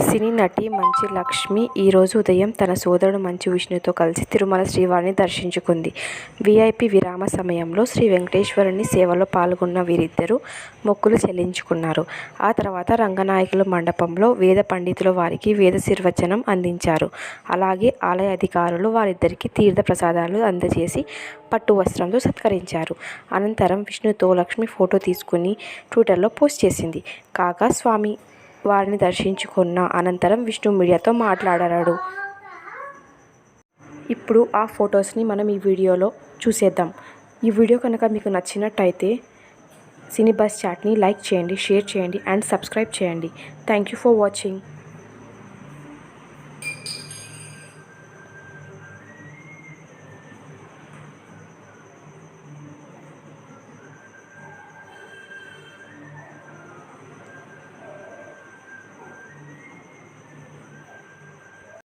సినీ నటి మంచు లక్ష్మి ఈరోజు ఉదయం తన సోదరుడు మంచు విష్ణుతో కలిసి తిరుమల శ్రీవారిని దర్శించుకుంది. వీఐపీ విరామ సమయంలో శ్రీ వెంకటేశ్వరుని సేవలో పాల్గొన్న వీరిద్దరూ మొక్కులు చెల్లించుకున్నారు. ఆ తర్వాత రంగనాయకుల మండపంలో వేద పండితులు వారికి వేదాశీర్వచనం అందించారు. అలాగే ఆలయ అధికారులు వారిద్దరికీ తీర్థ ప్రసాదాలు అందజేసి పట్టు వస్త్రంతో సత్కరించారు. అనంతరం విష్ణుతో లక్ష్మి ఫోటో తీసుకుని ట్విట్టర్లో పోస్ట్ చేసింది. కాగా స్వామి వారిని దర్శించుకున్న అనంతరం విష్ణు మీడియాతో మాట్లాడారు. ఇప్పుడు ఆ ఫొటోస్ని మనం ఈ వీడియోలో చూసేద్దాం. ఈ వీడియో కనుక మీకు నచ్చినట్టయితే సినీ బస్ చాట్ని లైక్ చేయండి, షేర్ చేయండి అండ్ సబ్స్క్రైబ్ చేయండి. Thank you for watching.